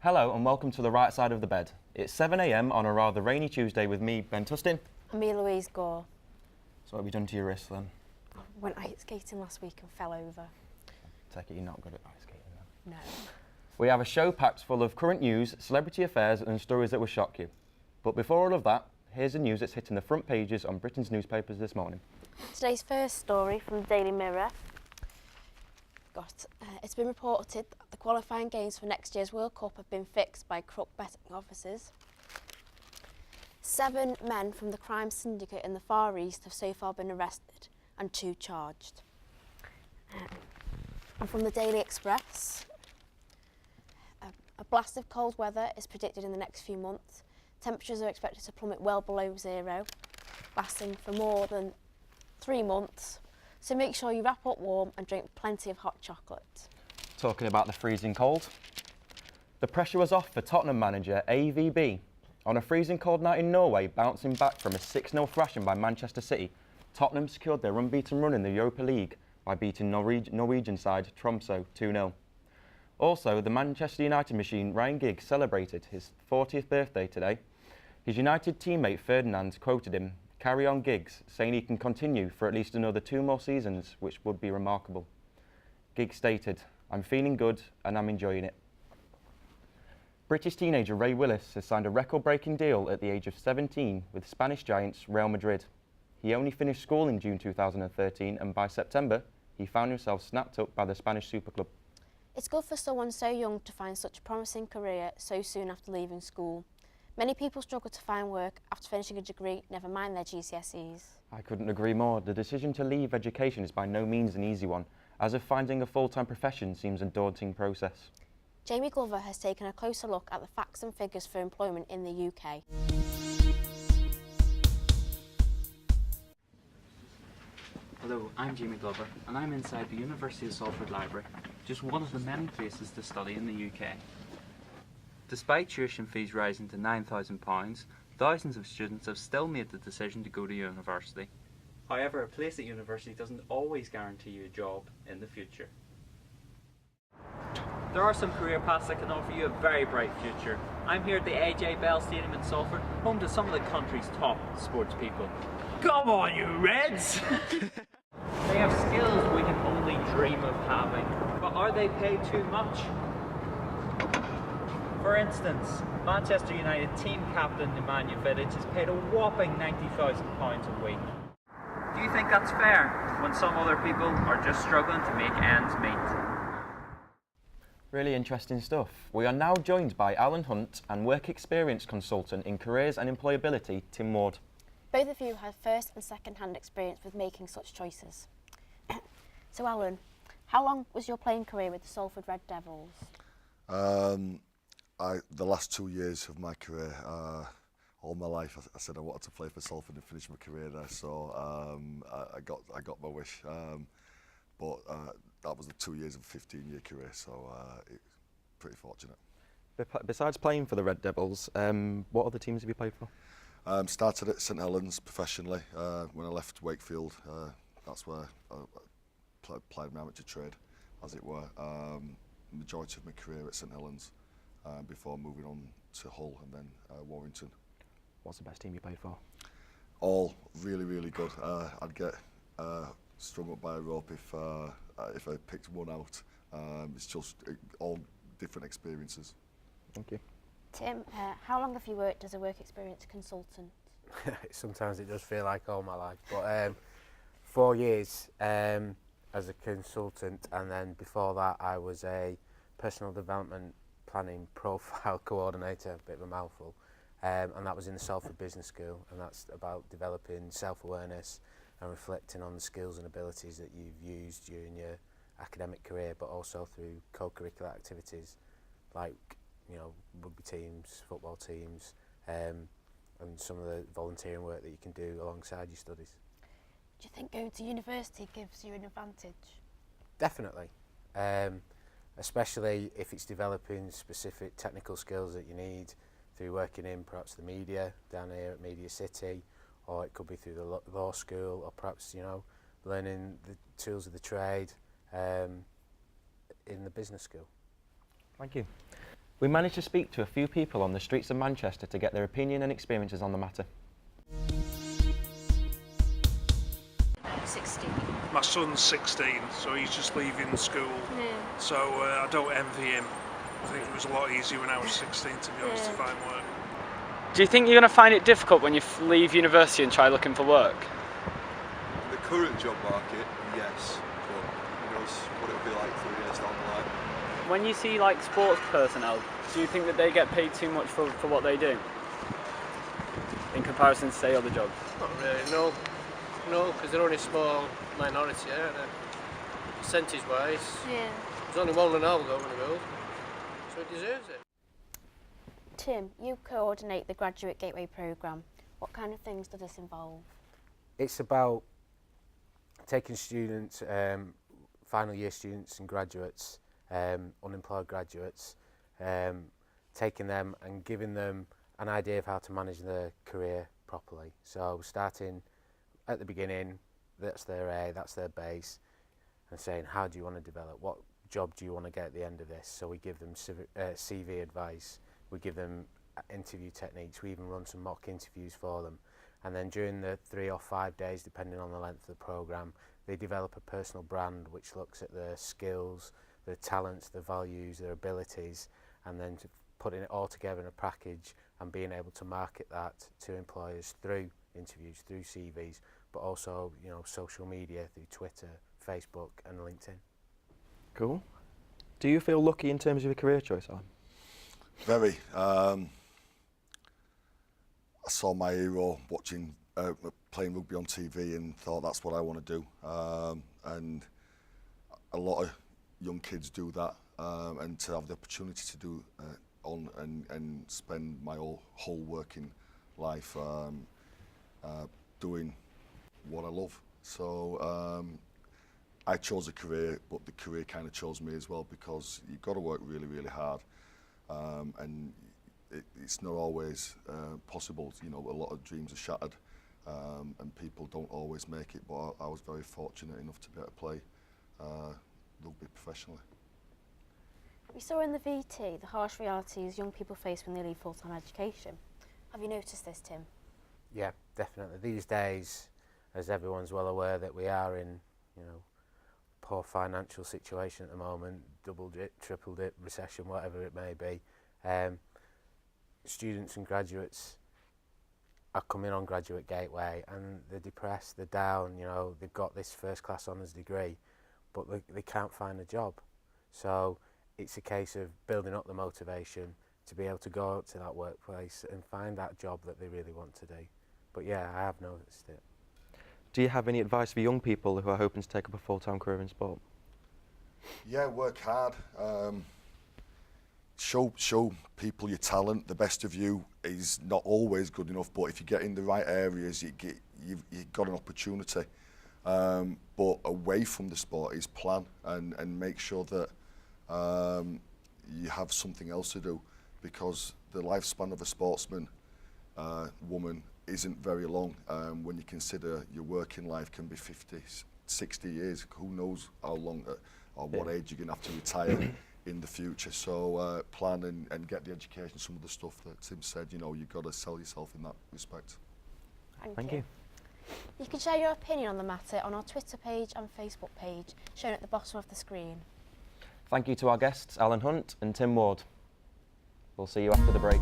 Hello and welcome to the right side of the bed. It's 7 a.m. on a rather rainy Tuesday with me, Ben Tustin. And me, Louise Gore. So what have you done to your wrist then? I went ice skating last week and fell over. Take it you're not good at ice skating then? No. We have a show packed full of current news, celebrity affairs and stories that will shock you. But before all of that, here's the news that's hitting the front pages on Britain's newspapers this morning. Today's first story from the Daily Mirror. It's been reported that the qualifying games for next year's World Cup have been fixed by corrupt betting officers. 7 men from the crime syndicate in the Far East have so far been arrested and 2 charged. And from the Daily Express, a blast of cold weather is predicted in the next few months. Temperatures are expected to plummet well below zero, lasting for more than 3 months. So make sure you wrap up warm and drink plenty of hot chocolate. Talking about the freezing cold, the pressure was off for Tottenham manager AVB. On a freezing cold night in Norway, bouncing back from a 6-0 thrashing by Manchester City, Tottenham secured their unbeaten run in the Europa League by beating Norwegian side Tromsø 2-0. Also, the Manchester United machine Ryan Giggs celebrated his 40th birthday today. His United teammate Ferdinand quoted him, "Carry on Giggs," saying he can continue for at least another 2 more seasons, which would be remarkable. Giggs stated, "I'm feeling good and I'm enjoying it." British teenager Ray Willis has signed a record-breaking deal at the age of 17 with Spanish giants Real Madrid. He only finished school in June 2013 and by September he found himself snapped up by the Spanish super club. It's good for someone so young to find such a promising career so soon after leaving school. Many people struggle to find work after finishing a degree, never mind their GCSEs. I couldn't agree more. The decision to leave education is by no means an easy one, as if finding a full-time profession seems a daunting process. Jamie Glover has taken a closer look at the facts and figures for employment in the UK. Hello, I'm Jamie Glover and I'm inside the University of Salford Library, just one of the many places to study in the UK. Despite tuition fees rising to £9,000, thousands of students have still made the decision to go to university. However, a place at university doesn't always guarantee you a job in the future. There are some career paths that can offer you a very bright future. I'm here at the AJ Bell Stadium in Salford, home to some of the country's top sports people. Come on, you Reds! They have skills we can only dream of having, but are they paid too much? For instance, Manchester United team captain Nemanja Vidic is paid a whopping £90,000 a week. Do you think that's fair, when some other people are just struggling to make ends meet? Really interesting stuff. We are now joined by Alan Hunt and work experience consultant in careers and employability, Tim Ward. Both of you have first and second-hand experience with making such choices. So Alan, how long was your playing career with the Salford Red Devils? The last 2 years of my career, all my life, I said I wanted to play for Salford and finish my career there. So I got my wish. But that was the 2 years of a 15-year career. So it's pretty fortunate. Besides playing for the Red Devils, what other teams have you played for? Started at St Helens professionally. When I left Wakefield, that's where I played my amateur trade, as it were. Majority of my career at St Helens. Before moving on to Hull and then Warrington. What's the best team you played for? All really, really good. I'd get strung up by a rope if I picked one out. It's just all different experiences. Thank you. Tim, how long have you worked as a work experience consultant? Sometimes it does feel like all my life, but 4 years as a consultant, and then before that I was a personal development planning profile coordinator, a bit of a mouthful, and that was in the Salford Business School, and that's about developing self-awareness and reflecting on the skills and abilities that you've used during your academic career, but also through co-curricular activities like, you know, rugby teams, football teams, and some of the volunteering work that you can do alongside your studies. Do you think going to university gives you an advantage? Definitely. Especially if it's developing specific technical skills that you need through working in perhaps the media down here at Media City, or it could be through the law school, or perhaps, you know, learning the tools of the trade in the business school. Thank you. We managed to speak to a few people on the streets of Manchester to get their opinion and experiences on the matter. 16. My son's 16, so he's just leaving school. Yeah. So I don't envy him. I think it was a lot easier when I was 16, to be honest, to find work. Do you think you're going to find it difficult when you leave university and try looking for work? The current job market, yes, but who knows what it'll be like 3 years down the line. When you see like sports personnel, do you think that they get paid too much for what they do in comparison to say other jobs? Not really, no. No, because they're only a small minority, aren't they? Percentage-wise, Yeah. there's only one Ronaldo in the world, so he deserves it. Tim, you coordinate the Graduate Gateway programme. What kind of things does this involve? It's about taking students, final year students and graduates, unemployed graduates, taking them and giving them an idea of how to manage their career properly. So starting at the beginning, that's their A, that's their base, and saying how do you want to develop, what job do you want to get at the end of this. So we give them CV advice, we give them interview techniques, we even run some mock interviews for them, and then during the 3 or 5 days, depending on the length of the programme, they develop a personal brand which looks at their skills, their talents, their values, their abilities, and then putting it all together in a package and being able to market that to employers through interviews, through CVs, but also, you know, social media through Twitter, Facebook and LinkedIn. Cool. Do you feel lucky in terms of your career choice, Alan? Very. I saw my hero playing rugby on TV and thought that's what I want to do. And a lot of young kids do that, and to have the opportunity to do and spend my whole working life doing what I love. So I chose a career, but the career kind of chose me as well, because you've got to work really, really hard, and it's not always possible. You know, a lot of dreams are shattered, and people don't always make it, but I was very fortunate enough to be able to play rugby professionally. We saw in the VT the harsh realities young people face when they leave full-time education. Have you noticed this, Tim? Yeah, definitely. These days, as everyone's well aware that we are in, you know, poor financial situation at the moment, double dip, triple dip, recession, whatever it may be, students and graduates are coming on Graduate Gateway and they're depressed, they're down, you know, they've got this first class honours degree, but they can't find a job. So it's a case of building up the motivation to be able to go out to that workplace and find that job that they really want to do. But yeah, I have noticed it. Do you have any advice for young people who are hoping to take up a full-time career in sport? Yeah, work hard. Show people your talent. The best of you is not always good enough, but if you get in the right areas, you've got an opportunity. But away from the sport is plan and make sure that you have something else to do, because the lifespan of a sportsman, woman, isn't very long. When you consider your working life can be 50, 60 years, who knows how long or what age you're going to have to retire in the future. So plan and get the education, some of the stuff that Tim said, you know, you've got to sell yourself in that respect. Thank you. You can share your opinion on the matter on our Twitter page and Facebook page, shown at the bottom of the screen. Thank you to our guests, Alan Hunt and Tim Ward. We'll see you after the break.